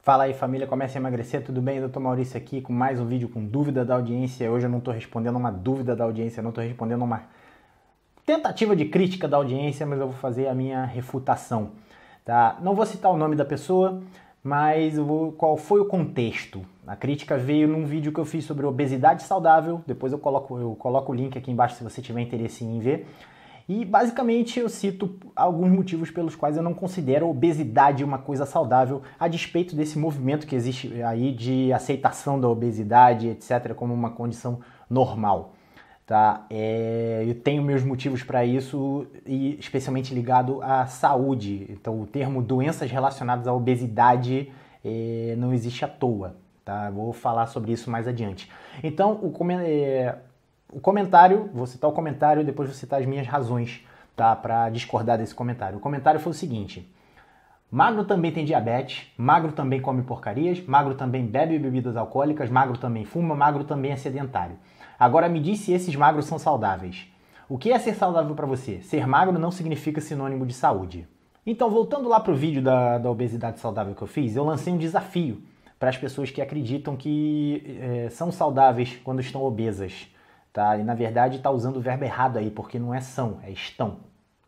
Fala aí família, comece a emagrecer, tudo bem? Dr. Maurício aqui com mais um vídeo com dúvida da audiência. Hoje eu não estou respondendo uma dúvida da audiência, eu não estou respondendo uma tentativa de crítica da audiência, mas eu vou fazer a minha refutação, tá? Não vou citar o nome da pessoa, mas qual foi o contexto. A crítica veio num vídeo que eu fiz sobre obesidade saudável, depois eu coloco o link aqui embaixo se você tiver interesse em ver. E basicamente eu cito alguns motivos pelos quais eu não considero a obesidade uma coisa saudável, a despeito desse movimento que existe aí de aceitação da obesidade, etc., como uma condição normal. Tá? Eu tenho meus motivos para isso, e especialmente ligado à saúde. Então o termo doenças relacionadas à obesidade não existe à toa. Tá? Vou falar sobre isso mais adiante. Então o comentário, vou citar o comentário e depois vou citar as minhas razões, tá, para discordar desse comentário. O comentário foi o seguinte: magro também tem diabetes, magro também come porcarias, magro também bebe bebidas alcoólicas, magro também fuma, magro também é sedentário. Agora me diz se esses magros são saudáveis. O que é ser saudável para você? Ser magro não significa sinônimo de saúde. Então, voltando lá para o vídeo da obesidade saudável que eu fiz, eu lancei um desafio para as pessoas que acreditam que são saudáveis quando estão obesas. Tá? E na verdade está usando o verbo errado aí, porque não é são, é estão.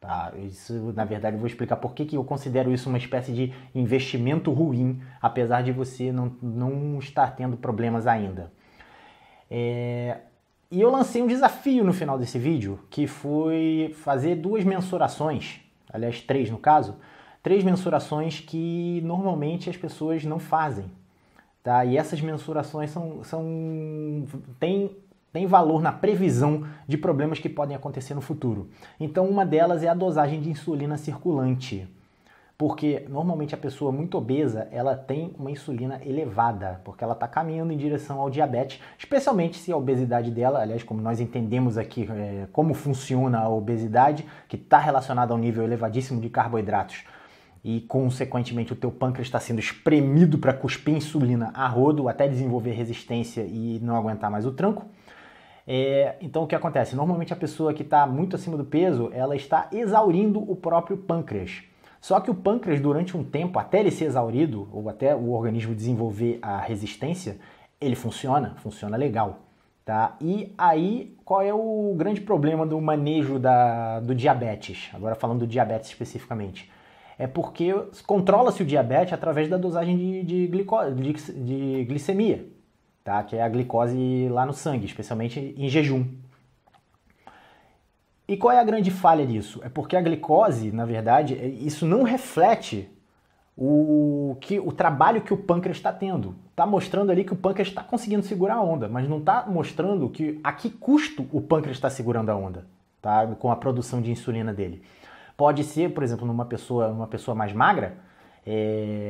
Tá? Isso, na verdade, eu vou explicar por que eu considero isso uma espécie de investimento ruim, apesar de você não estar tendo problemas ainda. E eu lancei um desafio no final desse vídeo, que foi fazer duas mensurações, aliás, 3 no caso, 3 mensurações que normalmente as pessoas não fazem. Tá? E essas mensurações tem valor na previsão de problemas que podem acontecer no futuro. Então uma delas é a dosagem de insulina circulante, porque normalmente a pessoa muito obesa, ela tem uma insulina elevada, porque ela está caminhando em direção ao diabetes, especialmente se a obesidade dela, aliás, como nós entendemos aqui como funciona a obesidade, que está relacionada ao nível elevadíssimo de carboidratos, e consequentemente o teu pâncreas está sendo espremido para cuspir insulina a rodo, até desenvolver resistência e não aguentar mais o tranco. Então o que acontece? Normalmente a pessoa que está muito acima do peso, ela está exaurindo o próprio pâncreas. Só que o pâncreas, durante um tempo, até ele ser exaurido, ou até o organismo desenvolver a resistência, ele funciona legal. Tá? E aí, qual é o grande problema do manejo do diabetes? Agora falando do diabetes especificamente. É porque controla-se o diabetes através da dosagem de glicemia. Tá? Que é a glicose lá no sangue, especialmente em jejum. E qual é a grande falha disso? É porque a glicose, na verdade, isso não reflete o trabalho que o pâncreas está tendo. Está mostrando ali que o pâncreas está conseguindo segurar a onda, mas não está mostrando a que custo o pâncreas está segurando a onda, tá? Com a produção de insulina dele. Pode ser, por exemplo, numa pessoa mais magra,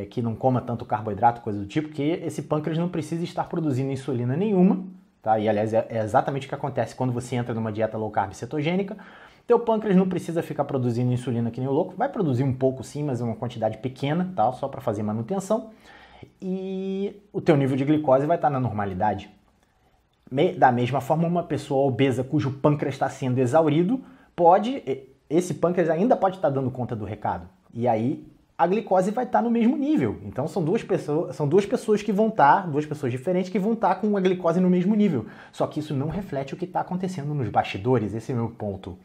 que não coma tanto carboidrato, coisa do tipo, que esse pâncreas não precisa estar produzindo insulina nenhuma, tá? E aliás é exatamente o que acontece quando você entra numa dieta low carb cetogênica. Teu pâncreas não precisa ficar produzindo insulina que nem o louco, vai produzir um pouco sim, mas é uma quantidade pequena, tá? Só para fazer manutenção, e o teu nível de glicose vai estar na normalidade. Da mesma forma, uma pessoa obesa cujo pâncreas está sendo exaurido, esse pâncreas ainda pode estar dando conta do recado, e aí a glicose vai estar no mesmo nível. Então são duas pessoas que vão estar, duas pessoas diferentes que vão estar com a glicose no mesmo nível. Só que isso não reflete o que está acontecendo nos bastidores, esse é o meu ponto.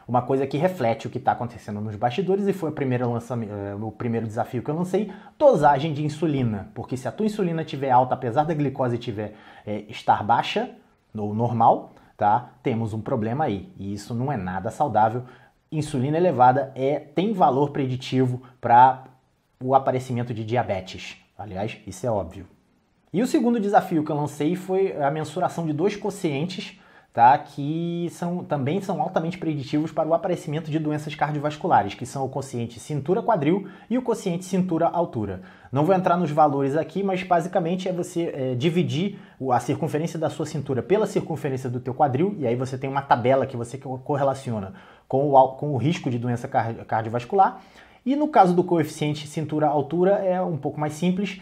Uma coisa que reflete o que está acontecendo nos bastidores, e foi o primeiro desafio que eu lancei, dosagem de insulina. Porque se a tua insulina estiver alta, apesar da glicose estar baixa, ou normal, tá? Temos um problema aí. E isso não é nada saudável. Insulina elevada tem valor preditivo para o aparecimento de diabetes. Aliás, isso é óbvio. E o segundo desafio que eu lancei foi a mensuração de 2 quocientes, tá, que também são altamente preditivos para o aparecimento de doenças cardiovasculares, que são o quociente cintura-quadril e o quociente cintura-altura. Não vou entrar nos valores aqui, mas basicamente é você dividir a circunferência da sua cintura pela circunferência do teu quadril, e aí você tem uma tabela que você correlaciona com o risco de doença cardiovascular. E no caso do coeficiente cintura-altura é um pouco mais simples,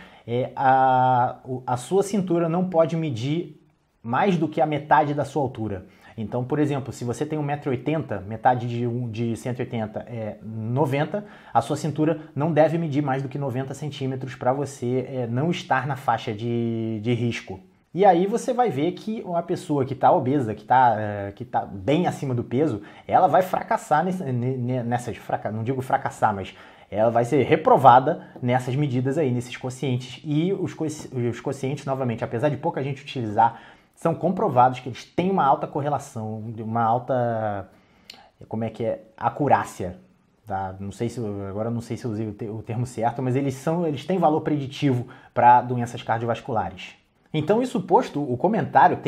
a sua cintura não pode medir mais do que a metade da sua altura. Então, por exemplo, se você tem 1,80 m, metade de 180 é 90, a sua cintura não deve medir mais do que 90 centímetros para você não estar na faixa de risco. E aí você vai ver que uma pessoa que está obesa, que tá bem acima do peso, ela vai fracassar nessas, não digo fracassar, mas ela vai ser reprovada nessas medidas aí, nesses quocientes. E os quocientes, novamente, apesar de pouca gente utilizar, são comprovados que eles têm uma alta correlação, uma alta, acurácia. Tá? Agora não sei se eu usei o termo certo, mas eles têm valor preditivo para doenças cardiovasculares. Então, isso posto, o comentário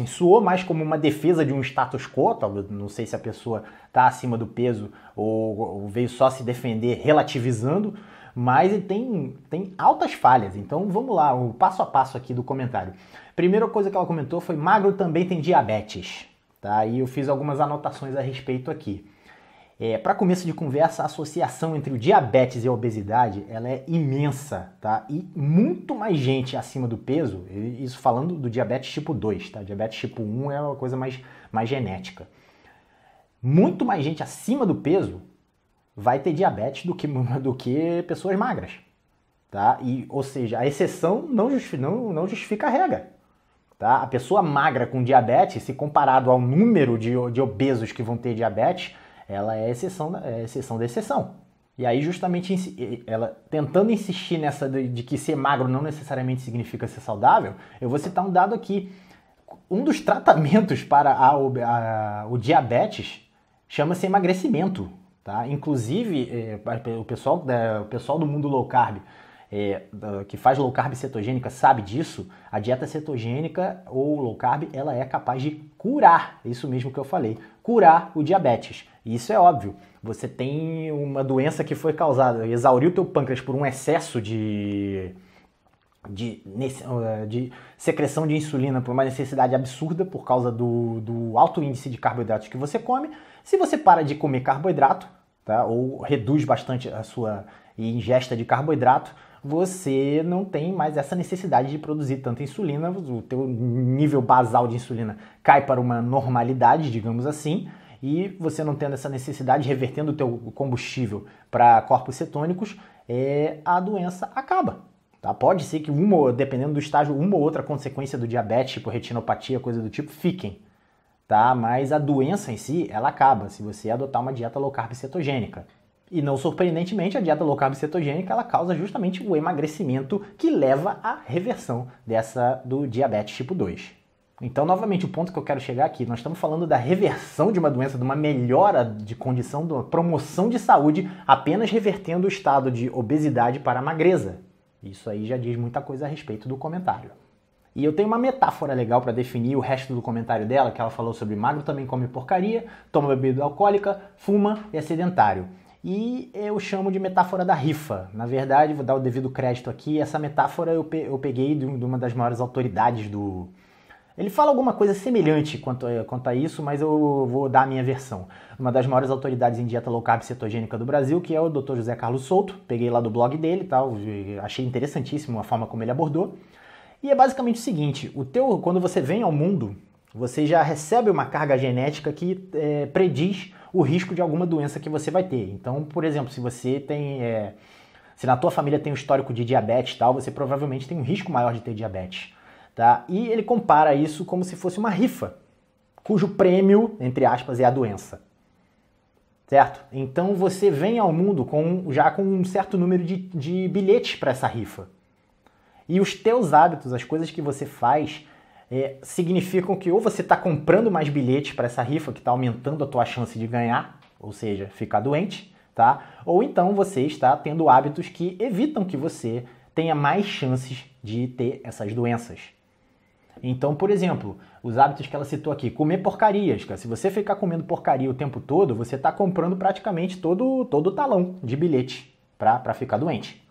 soou mais como uma defesa de um status quo, talvez, não sei se a pessoa está acima do peso ou veio só se defender relativizando, mas ele tem altas falhas. Então, vamos lá, o passo a passo aqui do comentário. Primeira coisa que ela comentou foi: magro também tem diabetes. Tá? E eu fiz algumas anotações a respeito aqui. Para começo de conversa, a associação entre o diabetes e a obesidade ela é imensa, tá? E muito mais gente acima do peso, isso falando do diabetes tipo 2, tá? Diabetes tipo 1 é uma coisa mais genética. Muito mais gente acima do peso vai ter diabetes do que pessoas magras, tá? Ou seja, a exceção não justifica a regra. Tá? A pessoa magra com diabetes, se comparado ao número de obesos que vão ter diabetes, ela é exceção da exceção. E aí, justamente, ela tentando insistir nessa de que ser magro não necessariamente significa ser saudável, eu vou citar um dado aqui. Um dos tratamentos para o diabetes chama-se emagrecimento. Tá? Inclusive, o pessoal do mundo low carb, que faz low carb cetogênica sabe disso. A dieta cetogênica ou low carb, ela é capaz de curar, isso mesmo que eu falei, curar o diabetes. E isso é óbvio. Você tem uma doença que foi causada, exauriu o teu pâncreas por um excesso de secreção de insulina, por uma necessidade absurda por causa do alto índice de carboidratos que você come. Se você para de comer carboidrato, tá, ou reduz bastante a sua ingesta de carboidrato, você não tem mais essa necessidade de produzir tanta insulina, o teu nível basal de insulina cai para uma normalidade, digamos assim, e você não tendo essa necessidade, revertendo o teu combustível para corpos cetônicos, a doença acaba. Tá? Pode ser que, dependendo do estágio, uma ou outra consequência do diabetes, tipo retinopatia, coisa do tipo, fiquem. Tá? Mas a doença em si, ela acaba se você adotar uma dieta low carb cetogênica. E não surpreendentemente, a dieta low carb cetogênica ela causa justamente o emagrecimento que leva à reversão do diabetes tipo 2. Então, novamente, o ponto que eu quero chegar aqui, nós estamos falando da reversão de uma doença, de uma melhora de condição, de uma promoção de saúde, apenas revertendo o estado de obesidade para a magreza. Isso aí já diz muita coisa a respeito do comentário. E eu tenho uma metáfora legal para definir o resto do comentário dela, que ela falou sobre magro também come porcaria, toma bebida alcoólica, fuma e é sedentário. E eu chamo de metáfora da rifa. Na verdade, vou dar o devido crédito aqui, essa metáfora eu peguei de uma das maiores autoridades do... Ele fala alguma coisa semelhante quanto a isso, mas eu vou dar a minha versão. Uma das maiores autoridades em dieta low carb cetogênica do Brasil, que é o Dr. José Carlos Souto. Peguei lá do blog dele e tal, achei interessantíssimo a forma como ele abordou. E é basicamente o seguinte, quando você vem ao mundo, você já recebe uma carga genética que prediz o risco de alguma doença que você vai ter. Então, por exemplo, se você tem... se na tua família tem um histórico de diabetes e tal, você provavelmente tem um risco maior de ter diabetes. Tá? E ele compara isso como se fosse uma rifa, cujo prêmio, entre aspas, é a doença. Certo? Então você vem ao mundo já com um certo número de bilhetes para essa rifa. E os teus hábitos, as coisas que você faz, significam que ou você está comprando mais bilhetes para essa rifa, que está aumentando a tua chance de ganhar, ou seja, ficar doente, tá? Ou então você está tendo hábitos que evitam que você tenha mais chances de ter essas doenças. Então, por exemplo, os hábitos que ela citou aqui, comer porcarias, cara. Se você ficar comendo porcaria o tempo todo, você está comprando praticamente todo o talão de bilhete para ficar doente.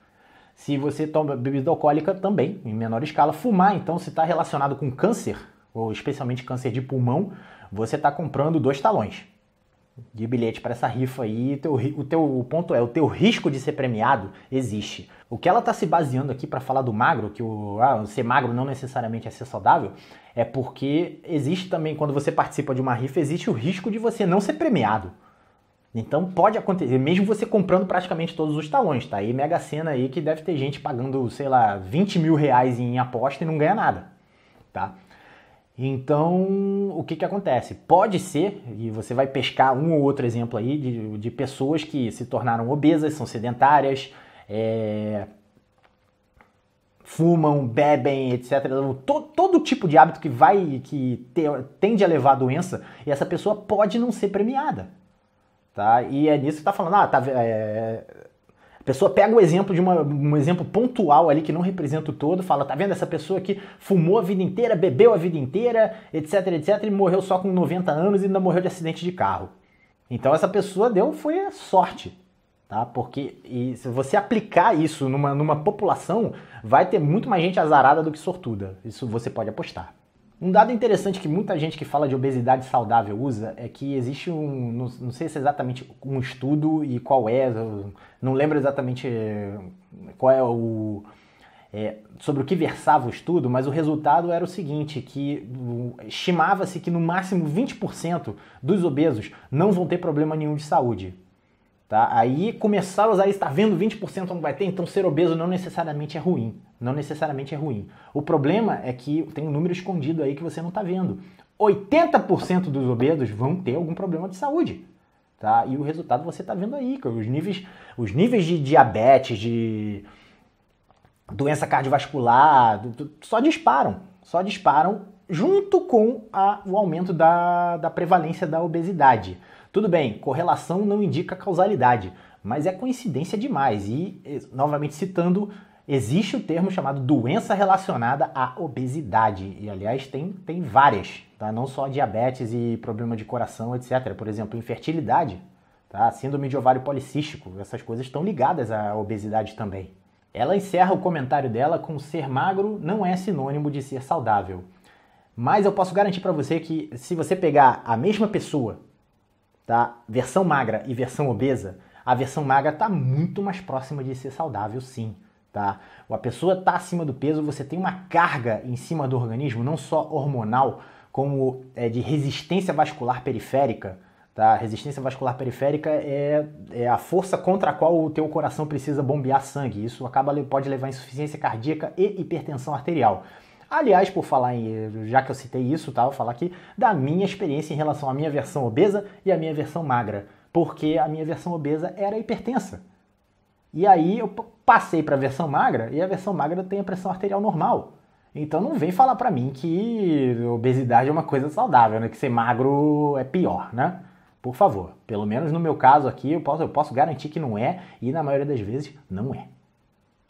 Se você toma bebida alcoólica, também, em menor escala. Fumar, então, se está relacionado com câncer, ou especialmente câncer de pulmão, você está comprando 2 talões. de bilhete para essa rifa aí, o ponto é, o teu risco de ser premiado existe. O que ela está se baseando aqui para falar do magro, que ser magro não necessariamente é ser saudável, é porque existe também, quando você participa de uma rifa, existe o risco de você não ser premiado. Então pode acontecer, mesmo você comprando praticamente todos os talões, tá? E Mega Sena aí que deve ter gente pagando, sei lá, 20 mil reais em aposta e não ganha nada, tá? Então, o que acontece? Pode ser, e você vai pescar um ou outro exemplo aí de pessoas que se tornaram obesas, são sedentárias, fumam, bebem, etc. Todo tipo de hábito tende a levar à doença, e essa pessoa pode não ser premiada. Tá? E é nisso que está falando. A pessoa pega o exemplo de um exemplo pontual ali que não representa o todo, fala, tá vendo essa pessoa que fumou a vida inteira, bebeu a vida inteira, etc, etc, e morreu só com 90 anos e ainda morreu de acidente de carro. Então essa pessoa foi a sorte, tá? Porque se você aplicar isso numa população, vai ter muito mais gente azarada do que sortuda. Isso você pode apostar. Um dado interessante que muita gente que fala de obesidade saudável usa é que existe não sei se é exatamente um estudo e qual não lembro exatamente qual sobre o que versava o estudo, mas o resultado era o seguinte, que estimava-se que no máximo 20% dos obesos não vão ter problema nenhum de saúde. Tá? Aí começaram a usar isso, tá vendo, 20% não vai ter, então ser obeso não necessariamente é ruim. Não necessariamente é ruim. O problema é que tem um número escondido aí que você não está vendo. 80% dos obesos vão ter algum problema de saúde. Tá? E o resultado você está vendo aí, os níveis de diabetes, de doença cardiovascular, só disparam junto com o aumento da prevalência da obesidade. Tudo bem, correlação não indica causalidade, mas é coincidência demais. E, novamente citando, existe o termo chamado doença relacionada à obesidade. E, aliás, tem várias, tá? Não só diabetes e problema de coração, etc. Por exemplo, infertilidade, tá? Síndrome de ovário policístico, essas coisas estão ligadas à obesidade também. Ela encerra o comentário dela com ser magro não é sinônimo de ser saudável. Mas eu posso garantir para você que se você pegar a mesma pessoa, tá? Versão magra e versão obesa, a versão magra está muito mais próxima de ser saudável, sim. Tá? A pessoa está acima do peso, você tem uma carga em cima do organismo, não só hormonal, como de resistência vascular periférica. Tá? Resistência vascular periférica é a força contra a qual o teu coração precisa bombear sangue. Isso pode levar a insuficiência cardíaca e hipertensão arterial. Aliás, por falar já que eu citei isso, tá, vou falar aqui da minha experiência em relação à minha versão obesa e à minha versão magra. Porque a minha versão obesa era hipertensa. E aí eu passei para a versão magra e a versão magra tem a pressão arterial normal. Então não vem falar para mim que obesidade é uma coisa saudável, né? Que ser magro é pior, né? Por favor, pelo menos no meu caso aqui eu posso garantir que não é e na maioria das vezes não é.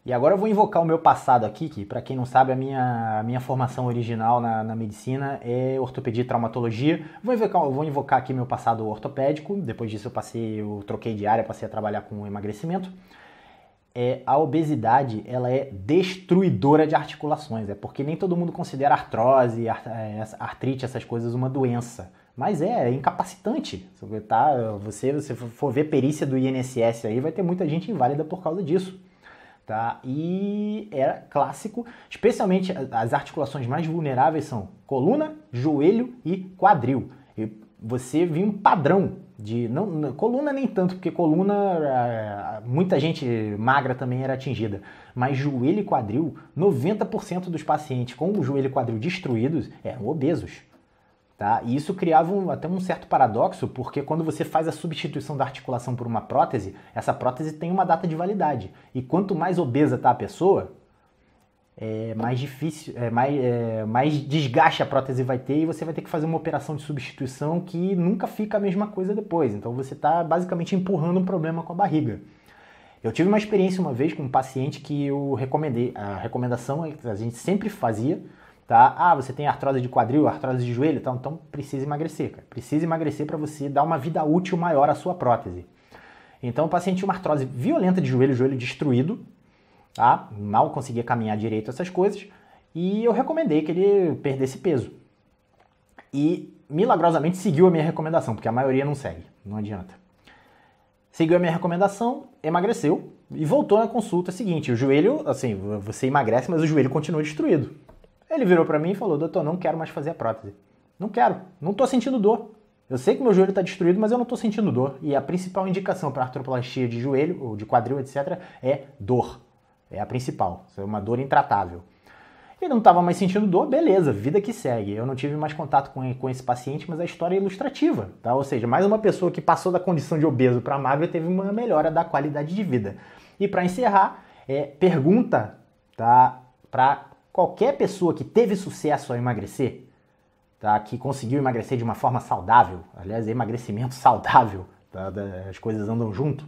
E agora eu vou invocar o meu passado aqui, que para quem não sabe a minha formação original na medicina é ortopedia e traumatologia. Vou invocar aqui meu passado ortopédico, depois disso eu troquei de área, passei a trabalhar com emagrecimento. A obesidade ela é destruidora de articulações, porque nem todo mundo considera artrose, artrite, essas coisas uma doença, mas é incapacitante. Se você for ver perícia do INSS aí, vai ter muita gente inválida por causa disso. Tá? E é clássico, especialmente as articulações mais vulneráveis são coluna, joelho e quadril. E você viu um padrão coluna nem tanto, porque coluna muita gente magra também era atingida, mas joelho e quadril, 90% dos pacientes com o joelho e quadril destruídos eram obesos. Tá? E isso criava até um certo paradoxo, porque quando você faz a substituição da articulação por uma prótese, essa prótese tem uma data de validade. E quanto mais obesa está a pessoa, mais difícil, mais desgaste a prótese vai ter e você vai ter que fazer uma operação de substituição que nunca fica a mesma coisa depois. Então você está basicamente empurrando um problema com a barriga. Eu tive uma experiência uma vez com um paciente que eu recomendei. A recomendação a gente sempre fazia, tá? Você tem artrose de quadril, artrose de joelho, então precisa emagrecer, cara. Precisa emagrecer para você dar uma vida útil maior à sua prótese. Então o paciente tinha uma artrose violenta de joelho destruído, tá? Mal conseguia caminhar direito, essas coisas, e eu recomendei que ele perdesse peso. E milagrosamente seguiu a minha recomendação, porque a maioria não segue. não adianta. Seguiu a minha recomendação, emagreceu e voltou na consulta seguinte. O joelho, assim, você emagrece, mas o joelho continua destruído. Ele virou para mim e falou: doutor, não quero mais fazer a prótese. Não quero, não estou sentindo dor. Eu sei que meu joelho está destruído, mas eu não estou sentindo dor. E a principal indicação para artroplastia de joelho, ou de quadril, etc., é dor. É a principal, é uma dor intratável. Ele não estava mais sentindo dor, beleza, vida que segue. Eu não tive mais contato com esse paciente, mas a história é ilustrativa, tá? Ou seja, mais uma pessoa que passou da condição de obeso para magro teve uma melhora da qualidade de vida. E para encerrar, pergunta, tá, para qualquer pessoa que teve sucesso ao emagrecer, tá, que conseguiu emagrecer de uma forma saudável, aliás, emagrecimento saudável, tá, as coisas andam junto,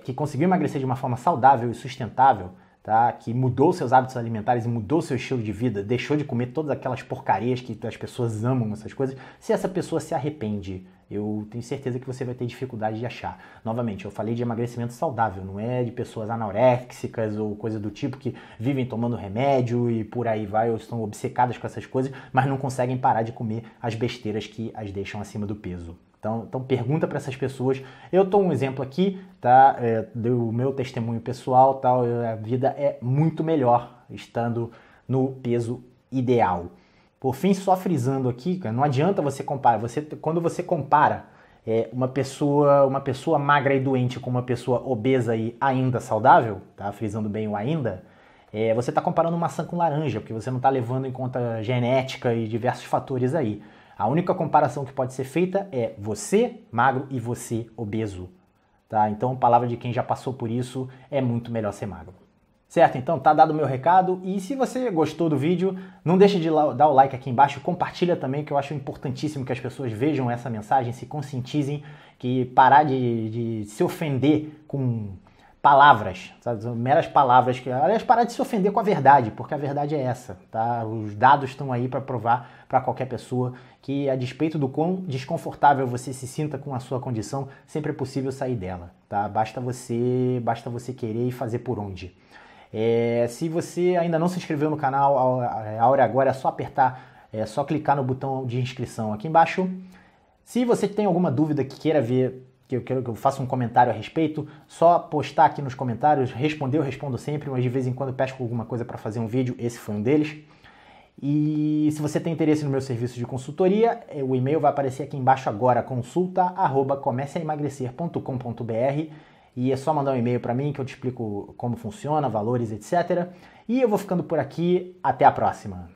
que conseguiu emagrecer de uma forma saudável e sustentável, tá, que mudou seus hábitos alimentares e mudou seu estilo de vida, deixou de comer todas aquelas porcarias que as pessoas amam, essas coisas, se essa pessoa se arrepende, eu tenho certeza que você vai ter dificuldade de achar. Novamente, eu falei de emagrecimento saudável, não é de pessoas anoréxicas ou coisa do tipo que vivem tomando remédio e por aí vai, ou estão obcecadas com essas coisas, mas não conseguem parar de comer as besteiras que as deixam acima do peso. Então pergunta para essas pessoas. Eu estou um exemplo aqui, tá? Do meu testemunho pessoal, tá? A vida é muito melhor estando no peso ideal. Por fim, só frisando aqui, cara, não adianta você comparar. Quando você compara uma pessoa magra e doente com uma pessoa obesa e ainda saudável, tá? Frisando bem o ainda, você está comparando maçã com laranja, porque você não está levando em conta genética e diversos fatores aí. A única comparação que pode ser feita é você magro e você obeso, tá? Então, palavra de quem já passou por isso, é muito melhor ser magro. Certo? Então, tá dado o meu recado. E se você gostou do vídeo, não deixe de dar o like aqui embaixo, compartilha também, que eu acho importantíssimo que as pessoas vejam essa mensagem, se conscientizem, que parar de se ofender com palavras, sabe? Meras palavras, aliás, parar de se ofender com a verdade, porque a verdade é essa, tá? Os dados estão aí para provar para qualquer pessoa que, a despeito do quão desconfortável você se sinta com a sua condição, sempre é possível sair dela, tá? Basta você querer e fazer por onde. Se você ainda não se inscreveu no canal, a hora agora é só apertar, só clicar no botão de inscrição aqui embaixo. Se você tem alguma dúvida que queira ver, que eu quero que eu faça um comentário a respeito, só postar aqui nos comentários, responder eu respondo sempre, mas de vez em quando eu pesco alguma coisa para fazer um vídeo, esse foi um deles. E se você tem interesse no meu serviço de consultoria, o e-mail vai aparecer aqui embaixo agora, consulta@comeceaemagrecer.com.br, e é só mandar um e-mail para mim que eu te explico como funciona, valores, etc. E eu vou ficando por aqui, até a próxima!